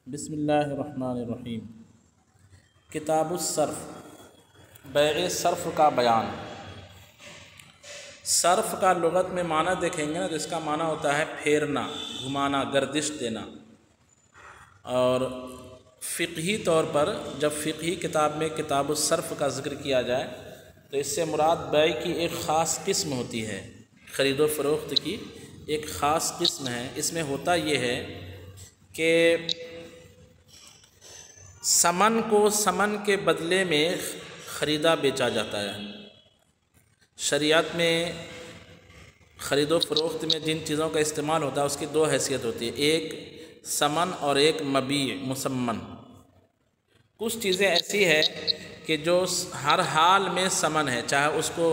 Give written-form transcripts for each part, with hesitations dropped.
بسم اللہ الرحمن الرحیم۔ کتاب الصرف، بیع صرف کا بیان۔ صرف کا لغت میں معنی دیکھیں گے نا تو اس کا معنی ہوتا ہے پھیرنا، گھمانا، گردش دینا۔ اور فقہی طور پر جب فقہی کتاب میں کتاب الصرف کا ذکر کیا جائے تو اس سے مراد بیع کی ایک خاص قسم ہوتی ہے، خرید و فروخت کی ایک خاص قسم ہے۔ اس میں ہوتا یہ ہے کہ سمن کو سمن کے بدلے میں خریدا بیچا جاتا ہے۔ شریعت میں خرید و فروخت میں جن چیزوں کا استعمال ہوتا ہے اس کی دو حیثیت ہوتی ہے، ایک سمن اور ایک مبیع مسمن۔ کچھ چیزیں ایسی ہے کہ جو ہر حال میں سمن ہے، چاہے اس کو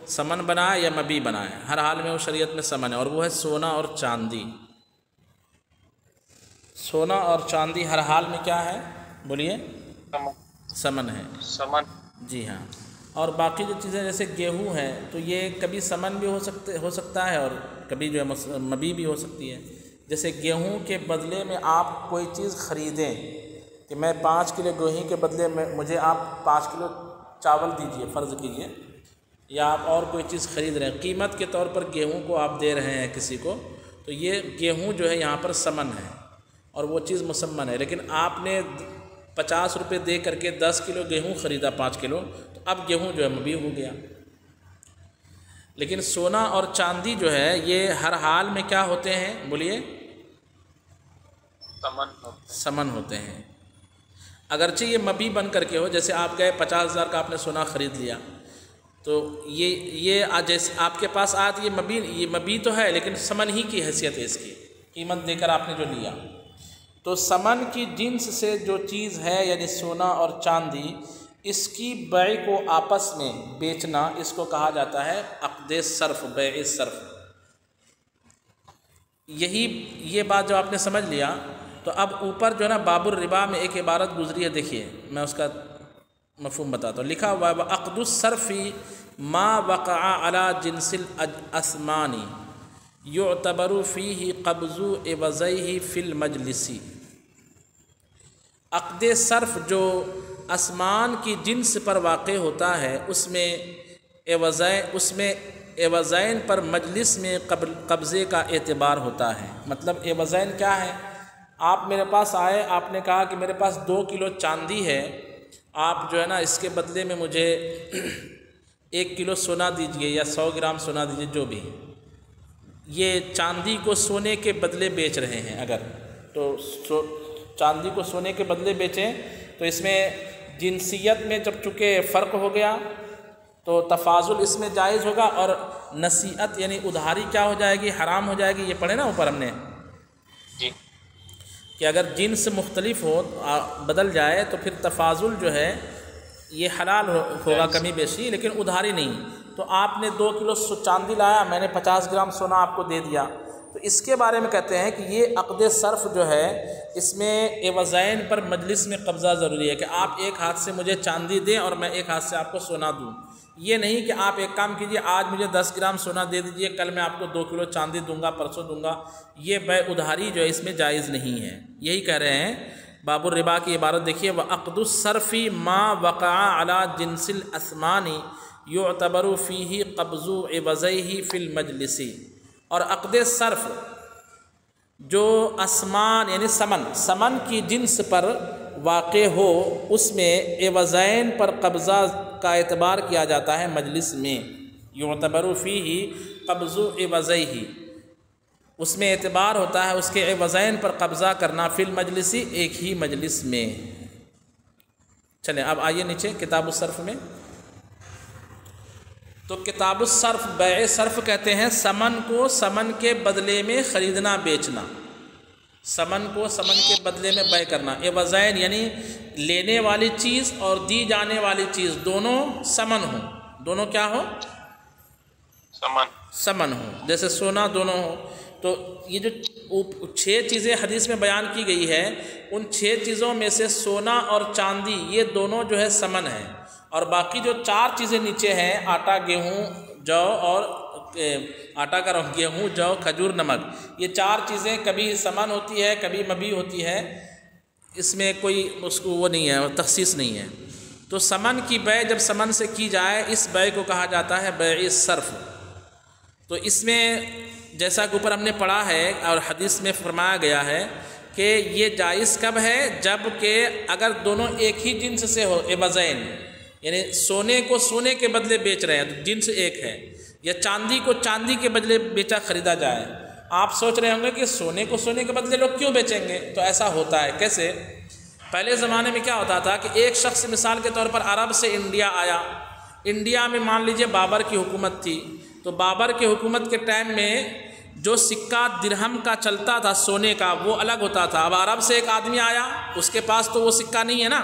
سمن بنائے یا مبیع بنائے، ہر حال میں وہ شریعت میں سمن ہے، اور وہ ہے سونا اور چاندی۔ سونا اور چاندی ہر حال میں کیا ہے؟ بولیے، سمن ہے۔ سمن، جی ہاں۔ اور باقی جو چیزیں جیسے گیہوں ہے تو یہ کبھی سمن بھی ہو سکتا ہے اور کبھی جو ہے مبیع بھی ہو سکتی ہے۔ جیسے گیہوں کے بدلے میں آپ کوئی چیز خریدیں کہ میں 5 کلو گیہوں کے بدلے میں مجھے آپ 5 کلو چاول دیجئے، فرض کیجئے، یا آپ اور کوئی چیز خرید رہے ہیں، قیمت کے طور پر گیہوں کو آپ دے رہے ہیں کسی کو، تو یہ گیہوں جو ہے یہاں پر سمن ہے اور وہ چیز مسمن ہے۔ لیکن آپ نے 50 روپے دے کر کے 10 کلو گیہوں خریدا، 5 کلو، تو اب گیہوں جو ہے مبیع ہو گیا۔ لیکن سونا اور چاندی جو ہے یہ ہر حال میں کیا ہوتے ہیں؟ بولیے، سمن ہوتے ہیں۔ اگرچہ یہ مبیع بن کر کے ہو، جیسے آپ گئے 50,000 کا آپ نے سونا خرید لیا، تو یہ جیسے آپ کے پاس آیا تو یہ مبیع تو ہے لیکن سمن ہی کی حیثیت ہے، اس کی قیمت دے کر آپ نے جو لیا۔ تو سمن کی جنس سے جو چیز ہے یعنی سونا اور چاندی، اس کی بیع کو آپس میں بیچنا، اس کو کہا جاتا ہے عقد صرف، بیع صرف۔ یہ بات جو آپ نے سمجھ لیا تو اب اوپر جو ہے نا باب الربا میں ایک عبارت گزری ہے، دیکھیے میں اس کا مفہوم بتاتا ہوں۔ لکھا ہوا ہے عقد الصرف ما وقع علی جنس الاسمان یعتبر فیہ قبض عوضیہ فی المجلس۔ عقد صرف جو اسمان کی جنس پر واقع ہوتا ہے اس میں عوضین پر مجلس میں قبضے کا اعتبار ہوتا ہے۔ مطلب عوضین کیا ہے؟ آپ میرے پاس آئے، آپ نے کہا کہ میرے پاس 2 کلو چاندی ہے، آپ جو ہے نا اس کے بدلے میں مجھے 1 کلو سونا دیجئے یا 100 گرام سونا دیجئے، جو بھی۔ یہ چاندی کو سونے کے بدلے بیچ رہے ہیں، اگر تو چاندی کو سونے کے بدلے بیچیں تو اس میں جنسیت میں جب چونکہ فرق ہو گیا تو تفاضل اس میں جائز ہوگا، اور نصیحت یعنی ادھاری کیا ہو جائے گی؟ حرام ہو جائے گی۔ یہ پڑھے نا اوپر ہم نے جی، کہ اگر جنس مختلف ہو، بدل جائے، تو پھر تفاضل جو ہے یہ حلال ہوگا کمی بیشی، لیکن ادھاری نہیں۔ تو آپ نے 2 کلو چاندی لایا، میں نے 50 گرام سونا آپ کو دے دیا، تو اس کے بارے میں کہتے ہیں کہ یہ عقد صرف جو ہے اس میں عوضین پر مجلس میں قبضہ ضروری ہے، کہ آپ ایک ہاتھ سے مجھے چاندی دیں اور میں ایک ہاتھ سے آپ کو سونا دوں۔ یہ نہیں کہ آپ ایک کام کیجئے، آج مجھے 10 گرام سونا دے دیجئے، کل میں آپ کو 2 کلو چاندی دوں گا، پرسوں دوں گا۔ یہ بیع ادھاری جو ہے اس میں جائز نہیں ہے۔ یہی کہہ رہے ہیں باب الربا کی عبارت دیکھیے، وَعَقْدُ الصَّرْفِ مَا وَقَعَ عَلَى جِنْسِ الْأَثْمَانِ يُعْتَبَرُ فِيهِ قَبْضُ عِوَضَيْهِ فِي الْمَجْلِسِ۔ اور عقد صرف جو اسمان یعنی سمن کی جنس پر واقع ہو، اس میں عوضین پر قبضہ کا اعتبار کیا جاتا ہے مجلس میں۔ یعتبر فیہ قبض عوضیہ، اس میں اعتبار ہوتا ہے اس کے عوضین پر قبضہ کرنا، فی المجلس، ایک ہی مجلس میں۔ چلیں اب آئیے نیچے کتاب الصرف میں۔ تو کتاب الصرف، بیع صرف کہتے ہیں سمن کو سمن کے بدلے میں خریدنا بیچنا، سمن کو سمن کے بدلے میں بیع کرنا۔ عوضین یعنی لینے والی چیز اور دی جانے والی چیز دونوں سمن ہوں، دونوں کیا ہو؟ سمن ہو، جیسے سونا دونوں ہو۔ تو یہ جو 6 چیزیں حدیث میں بیان کی گئی ہے، ان 6 چیزوں میں سے سونا اور چاندی یہ دونوں جو ہے سمن ہے، اور باقی جو 4 چیزیں نیچے ہیں، آٹا، گیہوں، جو اور آٹا کا گیہوں، جو، کھجور، نمک، یہ 4 چیزیں کبھی سمن ہوتی ہے، کبھی مبیع ہوتی ہے۔ اس میں کوئی اس کو وہ نہیں ہے، تخصیص نہیں ہے۔ تو ثمن کی بیع جب ثمن سے کی جائے اس بیع کو کہا جاتا ہے بیع صرف۔ تو اس میں جیسا کہ اوپر ہم نے پڑھا ہے اور حدیث میں فرمایا گیا ہے کہ یہ جائز کب ہے، جب کہ اگر دونوں ایک ہی جنس سے ہو، عوضین، یعنی سونے کو سونے کے بدلے بیچ رہے ہیں تو جنس ایک ہے، یا چاندی کو چاندی کے بدلے بیچا خریدا جائے۔ آپ سوچ رہے ہوں گے کہ سونے کو سونے کے بدلے لوگ کیوں بیچیں گے؟ تو ایسا ہوتا ہے۔ کیسے؟ پہلے زمانے میں کیا ہوتا تھا کہ ایک شخص مثال کے طور پر عرب سے انڈیا آیا، انڈیا میں مان لیجئے بابر کی حکومت تھی، تو بابر کی حکومت کے ٹائم میں جو سکہ درہم کا چلتا تھا سونے کا وہ الگ ہوتا تھا۔ اب عرب سے ایک آدمی آیا، اس کے پاس تو وہ سکہ نہیں ہے نا،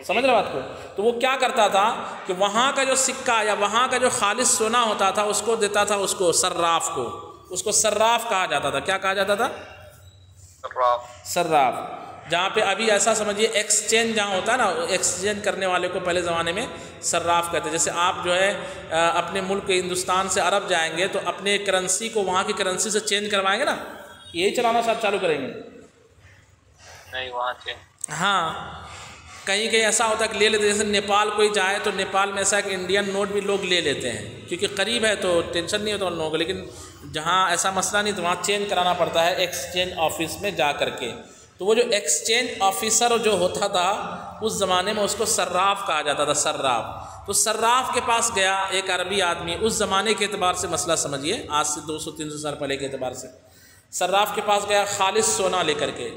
سمجھ رہے بات کو؟ تو وہ کیا کرتا تھا کہ وہاں کا جو سکہ یا وہاں کا جو خالص سونا ہوتا تھا اس کو دیتا تھا اس کو صراف کو، اس کو صراف کہا جاتا تھا۔ کیا کہا جاتا تھا؟ صراف۔ جہاں پہ ابھی ایسا سمجھیے ایکسچینج جہاں ہوتا ہے نا، ایکسچینج کرنے والے کو پہلے زمانے میں صراف کہتے ہیں۔ جیسے آپ جو ہے اپنے ملک ہندوستان سے عرب جائیں گے تو اپنے کرنسی کو وہاں کی کرنسی سے چینج کروائیں گے نا، یہی چلانا سب چالو کریں گے نہیں وہاں چینج۔ ہاں، کہیں کہیں ایسا ہوتا ہے کہ لے لیتے، جیسے نیپال کوئی جائے تو نیپال میں ایسا ہے کہ انڈین نوٹ بھی لوگ لے لیتے ہیں کیونکہ قریب ہے تو ٹینشن نہیں ہوتا ان لوگوں کو، لیکن جہاں ایسا مسئلہ نہیں تو وہاں چینج کرانا پڑتا ہے ایکسچینج آفس میں جا کر کے۔ تو وہ جو ایکسچینج آفیسر جو ہوتا تھا اس زمانے میں اس کو صراف کہا جاتا تھا، صراف۔ تو صراف کے پاس گیا ایک عربی آدمی، اس زمانے کے اعتبار سے مسئلہ سمجھیے، آج سے 200-300 سال پہلے کے اعتبار سے، صراف کے پاس گیا خالص سونا لے کر کے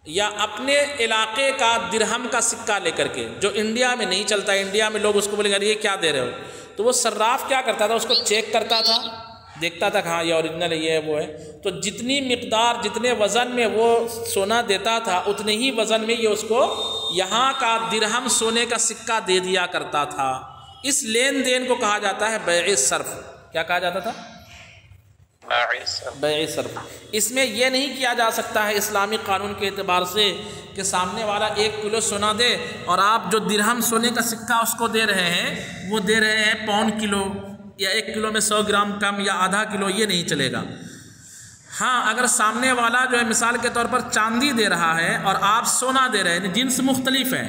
یا اپنے علاقے کا درہم کا سکہ لے کر کے، جو انڈیا میں نہیں چلتا، انڈیا میں لوگ اس کو بولیں گے یہ کیا دے رہے ہو، تو وہ صراف کیا کرتا تھا، اس کو چیک کرتا تھا، دیکھتا تھا کہ ہاں یہ اوریجنل ہے، یہ ہے وہ ہے، تو جتنی مقدار جتنے وزن میں وہ سونا دیتا تھا اتنے ہی وزن میں یہ اس کو یہاں کا درہم سونے کا سکہ دے دیا کرتا تھا۔ اس لین دین کو کہا جاتا ہے بیع صرف۔ کیا کہا جاتا تھا؟ بیع صرف۔ اس میں یہ نہیں کیا جا سکتا ہے اسلامی قانون کے اعتبار سے کہ سامنے والا 1 کلو سونا دے اور آپ جو درہم سونے کا سکہ اس کو دے رہے ہیں وہ دے رہے ہیں پون کلو یا 1 کلو میں 100 گرام کم یا آدھا کلو، یہ نہیں چلے گا۔ ہاں، اگر سامنے والا جو ہے مثال کے طور پر چاندی دے رہا ہے اور آپ سونا دے رہے ہیں، جنس مختلف ہے،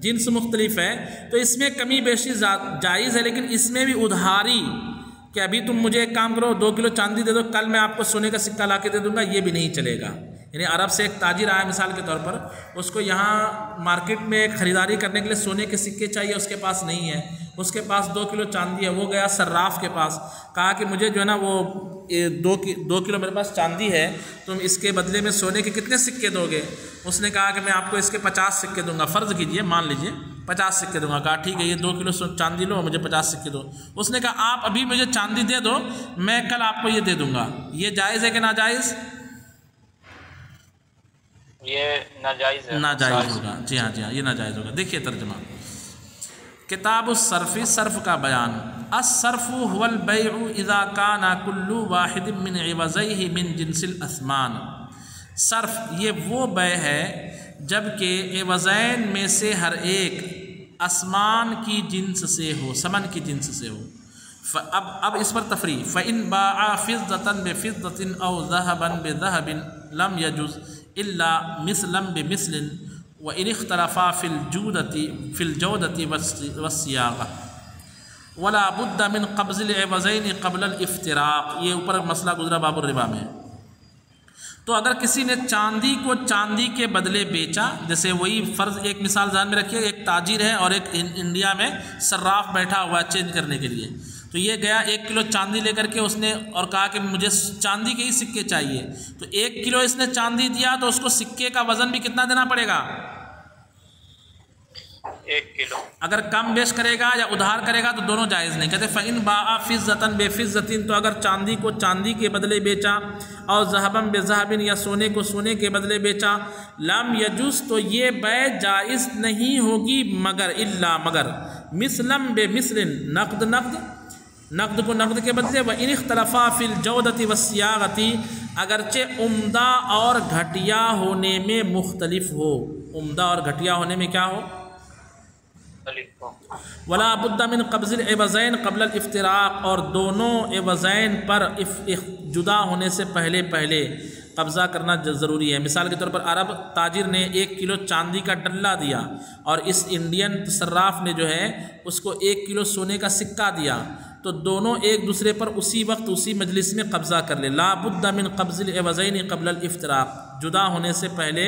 جنس مختلف ہے، تو اس میں کمی بیشی جائز ہے، لیکن اس میں بھی ادھاری کہ ابھی تم مجھے ایک کام کرو 2 کلو چاندی دے دو، کل میں آپ کو سونے کا سکہ لا کے دے دوں گا، یہ بھی نہیں چلے گا۔ یعنی عرب سے ایک تاجر آیا مثال کے طور پر، اس کو یہاں مارکیٹ میں خریداری کرنے کے لیے سونے کے سکے چاہیے، اس کے پاس نہیں ہے، اس کے پاس 2 کلو چاندی ہے، وہ گیا صراف کے پاس، کہا کہ مجھے جو ہے نا وہ 2 کلو میرے پاس چاندی ہے، تم اس کے بدلے میں سونے کے کتنے سکے دو گے؟ اس نے کہا کہ میں آپ کو اس کے 50 سکے دوں گا، فرض کیجئے مان لیجئے 50 سکے دوں گا۔ کہا ٹھیک ہے، یہ 2 کلو چاندی لو، مجھے 50 سکے دو۔ اس نے کہا آپ ابھی مجھے چاندی دے دو، میں کل آپ کو یہ دے دوں گا۔ یہ جائز ہے کہ ناجائز؟ یہ ناجائز ہے، ناجائز ہوگا، جی ہاں جی ہاں، یہ ناجائز ہوگا۔ دیکھیے ترجمہ کتاب الصرف، صرف کا بیان۔ الصرف هو البيع اذا كان كل واحد من عوضيه من جنس الاثمان۔ صرف یہ وہ بیع ہے جب کہ عوضین میں سے ہر ایک اسمان کی جنس سے ہو، ثمن کی جنس سے ہو۔ اب اس پر تفریع، فإن باع فضة بفضة أو ذهبا بذهب لم يجز إلا مثلا بمثل وإن اختلفا في الجودة والصياغة ولا بد من قبض العوضين قبل الافتراق۔ یہ اوپر مسئلہ گزرا باب الربا میں۔ تو اگر کسی نے چاندی کو چاندی کے بدلے بیچا، جیسے وہی فرض ایک مثال ذہن میں رکھیے، ایک تاجر ہے اور ایک انڈیا میں صراف بیٹھا ہوا ہے چینج کرنے کے لیے، تو یہ گیا 1 کلو چاندی لے کر کے اس نے اور کہا کہ مجھے چاندی کے ہی سکے چاہیے، تو 1 کلو اس نے چاندی دیا تو اس کو سکے کا وزن بھی کتنا دینا پڑے گا؟ 1 کلو۔ اگر کم بیش کرے گا یا ادھار کرے گا تو دونوں جائز نہیں۔ کہتے فَإِن بَاعَ فِضَّةً بِفِضَّةٍ، تو اگر چاندی کو چاندی کے بدلے بیچا، اور ذهبًا بذهب، یا سونے کو سونے کے بدلے بیچا، لم یجوز، تو یہ بیع جائز نہیں ہوگی مگر مگر مثلاً بمثل، نقد کو نقد کے بدلے، وَإِنِ اخْتَلَفَا فِي الْجَوْدَةِ وَالصِّيَاغَةِ، اگرچہ عمدہ اور گھٹیا ہونے میں مختلف ہو، عمدہ اور گھٹیا ہونے میں کیا ہو؟ ولا بد من قبض العوضین قبل الافتراق، اور دونوں عوضین پر جدا ہونے سے پہلے قبضہ کرنا ضروری ہے۔ مثال کے طور پر عرب تاجر نے 1 کلو چاندی کا ڈلہ دیا اور اس انڈین صراف نے جو ہے اس کو 1 کلو سونے کا سکہ دیا، تو دونوں ایک دوسرے پر اسی وقت اسی مجلس میں قبضہ کر لے۔ لا بد من قبض العوضین قبل الافتراق، جدا ہونے سے پہلے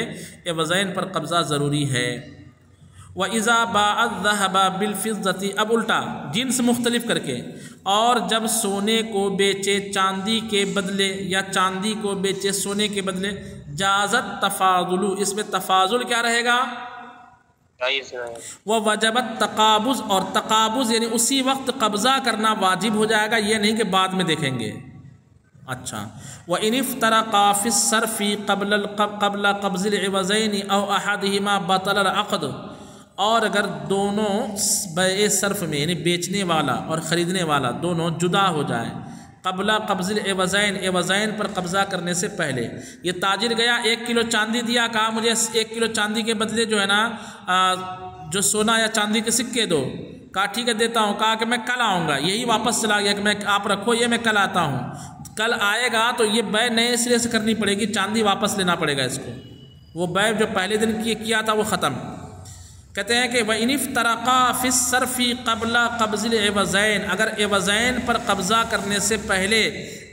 عوضین پر قبضہ ضروری ہے۔ وَإِذَا بَاعَ الذَّهَبَ بِالْفِضَّةِ، اب الٹا جنس مختلف کر کے، اور جب سونے کو بیچے چاندی کے بدلے یا چاندی کو بیچے سونے کے بدلے، جازت تفاضل، اس میں تفاضل کیا رہے گا؟ وہ وجبت تقابض، اور تقابض یعنی اسی وقت قبضہ کرنا واجب ہو جائے گا، یہ نہیں کہ بعد میں دیکھیں گے۔ اچھا، وَإِنِ افْتَرَقَا فِي الصَّرْفِ قبل قبض العوضین او احدہما بطل العقد، اور اگر دونوں بیع صرف میں یعنی بیچنے والا اور خریدنے والا دونوں جدا ہو جائیں قبل قبض العوضین، عوضین پر قبضہ کرنے سے پہلے، یہ تاجر گیا 1 کلو چاندی دیا، کہا مجھے 1 کلو چاندی کے بدلے جو ہے نا جو سونا یا چاندی کے سکے دو، کہا ٹھیک ہے دیتا ہوں، کہا کہ میں کل آؤں گا، یہی واپس چلا گیا کہ میں آپ رکھو یہ میں کل آتا ہوں، کل آئے گا تو یہ بیع نئے سرے سے کرنی پڑے گی، چاندی واپس لینا پڑے گا اس کو، وہ بیع جو پہلے دن کیا تھا وہ ختم۔ کہتے ہیں کہ وَإِنِ افْتَرَقَا فِي الصَّرْفِ قَبْلَ قَبْضِ الْعِوَضَيْنِ، اگر عوضین پر قبضہ کرنے سے پہلے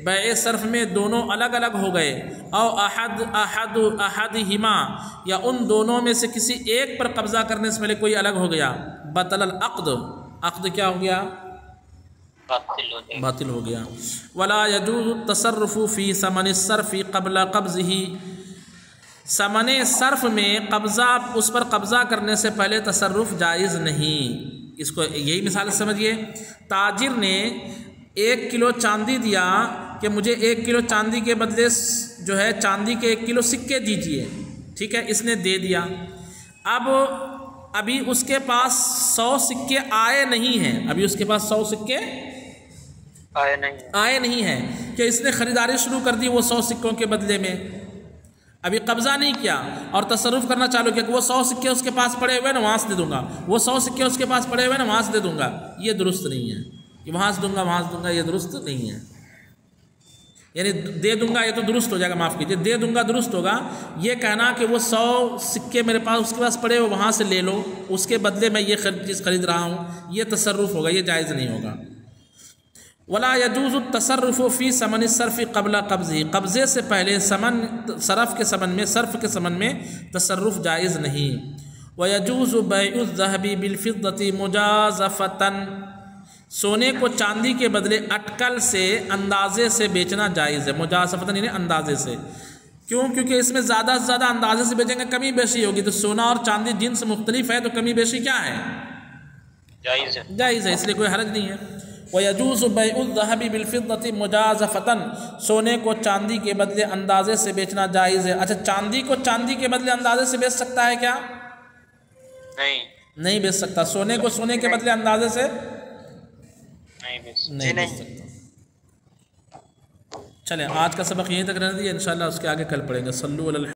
بیع صرف میں دونوں الگ الگ ہو گئے، او احدہما، یا ان دونوں میں سے کسی ایک پر قبضہ کرنے سے پہلے کوئی الگ ہو گیا، بطل العقد، عقد کیا ہو گیا؟ باطل ہو گیا۔ وَلَا يَجُوزُ التَّصَرُّفُ فِي ثَمَنِ الصَّرْفِ قَبْلَ قَبْضِهِ، ثمن صرف میں قبضہ، اس پر قبضہ کرنے سے پہلے تصرف جائز نہیں۔ اس کو یہی مثال سمجھیے، تاجر نے 1 کلو چاندی دیا کہ مجھے 1 کلو چاندی کے بدلے جو ہے چاندی کے 1 کلو سکے دیجئے، ٹھیک ہے، اس نے دے دیا، ابھی اس کے پاس 100 سکے آئے نہیں ہیں، ابھی اس کے پاس 100 سکے آئے نہیں ہیں کہ اس نے خریداری شروع کر دی وہ 100 سکوں کے بدلے میں، ابھی قبضہ نہیں کیا اور تصرف کرنا چالو کیا کہ وہ 100 سکے اس کے پاس پڑے ہوئے نا وہاں سے دے دوں گا، وہ 100 سکے اس کے پاس پڑے ہوئے نا وہاں سے دے دوں گا، یہ درست نہیں ہے، کہ وہاں سے دوں گا وہاں سے دوں گا، یہ درست نہیں ہے۔ یعنی دے دوں گا یہ تو درست ہو جائے گا، معاف کیجیے، دے دوں گا درست ہوگا، یہ کہنا کہ وہ 100 سکے میرے پاس اس کے پاس پڑے ہوئے وہاں سے لے لو، اس کے بدلے میں یہ چیز خرید رہا ہوں، یہ تصرف ہوگا، یہ جائز نہیں ہوگا۔ ولا يجوز التصرف في ثمن الصرف قبل قبضه، قبضے سے پہلے صرف کے ثمن میں تصرف جائز نہیں۔ ويجوز بيع الذهب بالفضة مجازفة، سونے کو چاندی کے بدلے اٹکل سے اندازے سے بیچنا جائز ہے، مجازفة یعنی اندازے سے، کیوں؟ کیونکہ اس میں زیادہ سے زیادہ اندازے سے بیچیں گے کمی بیشی ہوگی، تو سونا اور چاندی جنس مختلف ہے تو کمی بیشی کیا ہے؟ جائز ہے، اس لیے کوئی حرج نہیں ہے۔ وَيَجُوزُ بَيْعُ الذَّهَبِ بِالْفِضَّةِ مُجَازَفَةً، سونے کو چاندی کے بدلے اندازے سے بیچنا جائز ہے۔ اچھا، چاندی کو چاندی کے بدلے اندازے سے بیچ سکتا ہے کیا؟ نہیں بیچ سکتا۔ سونے کو سونے کے بدلے اندازے سے نہیں بیچ سکتا۔ چلیں آج کا سبق یہیں تک رہنے دیجیے، انشاءاللہ اس کے آگے کل پڑھیں گے۔ صلو علی